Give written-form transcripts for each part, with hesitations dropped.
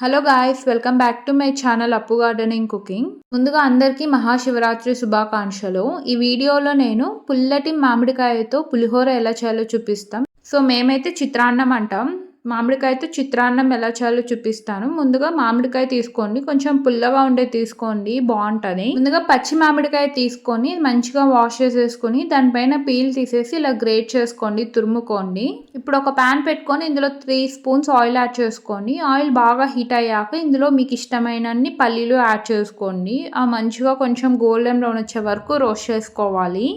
Hello guys, welcome back to my channel అప్పు gardening cooking. ముందుగా అందరికీ మహాశివరాత్రి శుభాకాంక్షలు. ఈ వీడియోలో నేను పుల్లటి మామిడికాయతో పులిహోర ఎలా చేయాలో చూపిస్తాం. సో మేమైతే చిత్రాన్నం అంటాం. మామిడికాయతో చిత్రాన్నం ఎలా చేయాలో చూపిస్తాను. ముందుగా మామిడికాయ తీసుకోండి, కొంచెం పుల్లగా ఉండే తీసుకోండి, బాగుంటుంది. ముందుగా పచ్చి మామిడికాయ తీసుకొని మంచిగా వాష్ చేసేసుకొని దానిపైన పీల్ తీసేసి ఇలా గ్రేట్ చేసుకోండి, తురుముకోండి. ఇప్పుడు ఒక ప్యాన్ పెట్టుకొని ఇందులో 3 స్పూన్స్ ఆయిల్ యాడ్ చేసుకోండి. ఆయిల్ బాగా హీట్ అయ్యాక ఇందులో మీకు ఇష్టమైనన్ని పల్లీలు యాడ్ చేసుకోండి. ఆ మంచిగా కొంచెం గోల్డెన్ బ్రౌన్ వచ్చే వరకు రోస్ట్ చేసుకోవాలి.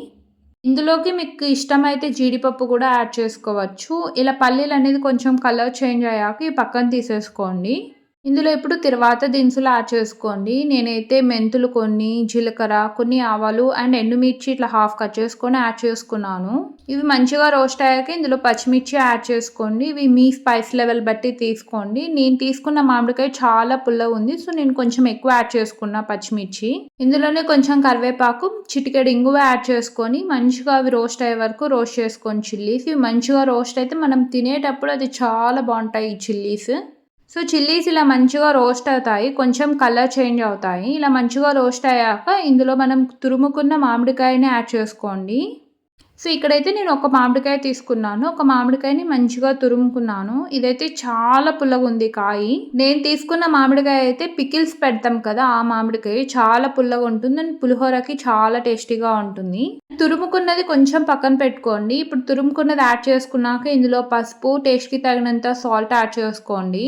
ఇందులోకి మీకు ఇష్టమైతే జీడిపప్పు కూడా యాడ్ చేసుకోవచ్చు. ఇలా పల్లీలు అనేది కొంచెం కలర్ చేంజ్ అయ్యాక ఈ పక్కన తీసేసుకోండి. ఇందులో ఇప్పుడు తిరువాత దినుసులు యాడ్ చేసుకోండి. నేనైతే మెంతులు కొన్ని, జీలకర్ర కొన్ని, ఆవాలు అండ్ ఎండుమిర్చి ఇట్లా హాఫ్ కట్ చేసుకొని యాడ్ చేసుకున్నాను. ఇవి మంచిగా రోస్ట్ అయ్యాక ఇందులో పచ్చిమిర్చి యాడ్ చేసుకోండి. ఇవి మీ స్పైస్ లెవెల్ బట్టి తీసుకోండి. నేను తీసుకున్న మామిడికాయ చాలా పుల్లగా ఉంది, సో నేను కొంచెం ఎక్కువ యాడ్ చేసుకున్నా పచ్చిమిర్చి. ఇందులోనే కొంచెం కరివేపాకు, చిటికెడు ఇంగువ యాడ్ చేసుకొని మంచిగా అవి రోస్ట్ అయ్యే వరకు రోస్ట్ చేసుకోండి. చిల్లీస్ ఇవి మంచిగా రోస్ట్ అయితే మనం తినేటప్పుడు అది చాలా బాగుంటాయి ఈ చిల్లీస్. సో చిల్లీస్ ఇలా మంచిగా రోస్ట్ అవుతాయి, కొంచెం కలర్ చేంజ్ అవుతాయి. ఇలా మంచిగా రోస్ట్ అయ్యాక ఇందులో మనం తురుముకున్న మామిడికాయని యాడ్ చేసుకోండి. సో ఇక్కడైతే నేను ఒక మామిడికాయ తీసుకున్నాను. ఒక మామిడికాయని మంచిగా తురుముకున్నాను. ఇదైతే చాలా పుల్లగా ఉంది కాయ. నేను తీసుకున్న మామిడికాయ అయితే పికిల్స్ పెడతాం కదా, ఆ మామిడికాయ చాలా పుల్లగా ఉంటుంది అండ్ పులిహోరకి చాలా టేస్టీగా ఉంటుంది. తురుముకున్నది కొంచెం పక్కన పెట్టుకోండి. ఇప్పుడు తురుముకున్నది యాడ్ చేసుకున్నాక ఇందులో పసుపు, టేస్ట్కి తగినంత సాల్ట్ యాడ్ చేసుకోండి.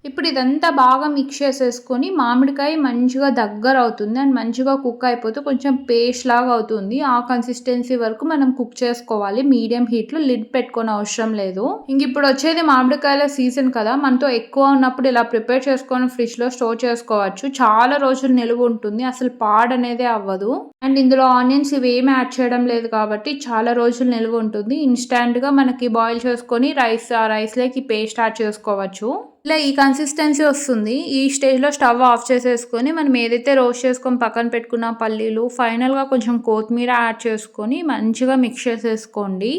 ఇప్పుడు ఇదంతా బాగా మిక్స్ చేసేసుకొని మామిడికాయ మంచిగా దగ్గర అవుతుంది అండ్ మంచిగా కుక్ అయిపోతే కొంచెం పేస్ట్ లాగా అవుతుంది. ఆ కన్సిస్టెన్సీ వరకు మనం కుక్ చేసుకోవాలి. మీడియం హీట్లో, లిడ్ పెట్టుకొని అవసరం లేదు. ఇంక ఇప్పుడు వచ్చేది మామిడికాయల సీజన్ కదా, మనతో ఎక్కువ ఉన్నప్పుడు ఇలా ప్రిపేర్ చేసుకొని ఫ్రిడ్జ్లో స్టోర్ చేసుకోవచ్చు. చాలా రోజులు నిలువ ఉంటుంది, అసలు పాడనేదే అవ్వదు. అండ్ ఇందులో ఆనియన్స్ ఇవేమి యాడ్ చేయడం లేదు కాబట్టి చాలా రోజులు నిలువ ఉంటుంది. ఇన్స్టాంట్గా మనకి బాయిల్ చేసుకొని రైస్లోకి పేస్ట్ యాడ్ చేసుకోవచ్చు. ఇలా ఈ కన్సిస్టెన్సీ వస్తుంది. ఈ స్టేజ్లో స్టవ్ ఆఫ్ చేసేసుకొని మనం ఏదైతే రోస్ట్ చేసుకొని పక్కన పెట్టుకున్న పల్లీలు, ఫైనల్గా కొంచెం కొత్తిమీర యాడ్ చేసుకొని మంచిగా మిక్స్ చేసేసుకోండి.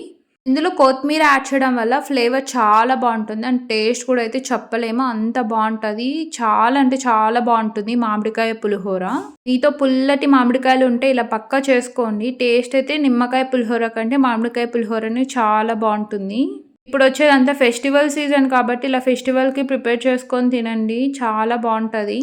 ఇందులో కొత్తిమీర యాడ్ చేయడం వల్ల ఫ్లేవర్ చాలా బాగుంటుంది అండ్ టేస్ట్ కూడా అయితే చెప్పలేమో అంత బాగుంటుంది. చాలా అంటే చాలా బాగుంటుంది మామిడికాయ పులిహోర. మీతో పుల్లటి మామిడికాయలు ఉంటే ఇలా పక్కా చేసుకోండి. టేస్ట్ అయితే నిమ్మకాయ పులిహోర కంటే మామిడికాయ పులిహోరని చాలా బాగుంటుంది. ఇప్పుడు వచ్చేదంతా ఫెస్టివల్ సీజన్ కాబట్టి ఇలా ఫెస్టివల్కి ప్రిపేర్ చేసుకొని తినండి, చాలా బాగుంటుంది.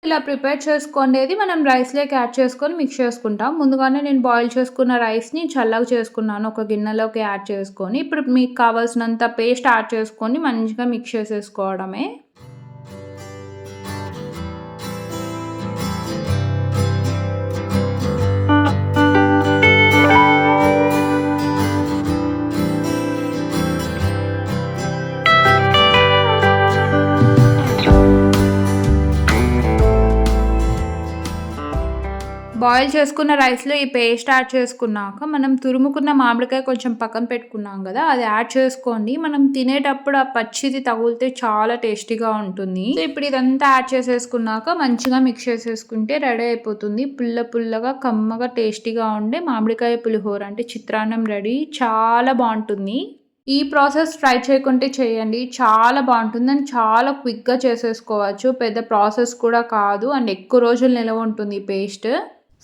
ఇలా ప్రిపేర్ చేసుకునేది మనం రైస్లోకి యాడ్ చేసుకొని మిక్స్ చేసుకుంటాం. ముందుగానే నేను బాయిల్ చేసుకున్న రైస్ని చల్లగా చేసుకున్నాను, ఒక గిన్నెలోకి యాడ్ చేసుకొని. ఇప్పుడు మీకు కావాల్సినంత పేస్ట్ యాడ్ చేసుకొని మంచిగా మిక్స్ చేసేసుకోవడమే. బాయిల్ చేసుకున్న రైస్లో ఈ పేస్ట్ యాడ్ చేసుకున్నాక మనం తురుముకున్న మామిడికాయ కొంచెం పక్కన పెట్టుకున్నాం కదా, అది యాడ్ చేసుకోండి. మనం తినేటప్పుడు ఆ పచ్చిది తగిలితే చాలా టేస్టీగా ఉంటుంది. సో ఇప్పుడు ఇదంతా యాడ్ చేసేసుకున్నాక మంచిగా మిక్స్ చేసేసుకుంటే రెడీ అయిపోతుంది. పుల్లగా కమ్మగా టేస్టీగా ఉండే మామిడికాయ పులిహోర అంటే చిత్రాన్నం రెడీ. చాలా బాగుంటుంది. ఈ ప్రాసెస్ ట్రై చేయకుంటే చేయండి, చాలా బాగుంటుంది అండ్ చాలా క్విక్గా చేసేసుకోవచ్చు. పెద్ద ప్రాసెస్ కూడా కాదు అండ్ ఎక్కువ రోజులు నిలవ ఉంటుంది ఈ పేస్ట్.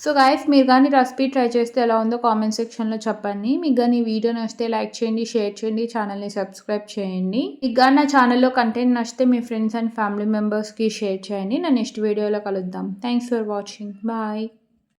సో గైస్, మీరు కానీ రెసిపీ ట్రై చేస్తే ఎలా ఉందో కామెంట్ సెక్షన్లో చెప్పండి. మీకు కానీ వీడియో నచ్చితే లైక్ చేయండి, షేర్ చేయండి, ఛానల్ని సబ్స్క్రైబ్ చేయండి. మీకు కానీ నా ఛానల్లో కంటెంట్ నచ్చితే మీ ఫ్రెండ్స్ అండ్ ఫ్యామిలీ మెంబర్స్కి షేర్ చేయండి. నా నెక్స్ట్ వీడియోలో కలుద్దాం. Thanks for watching. బాయ్.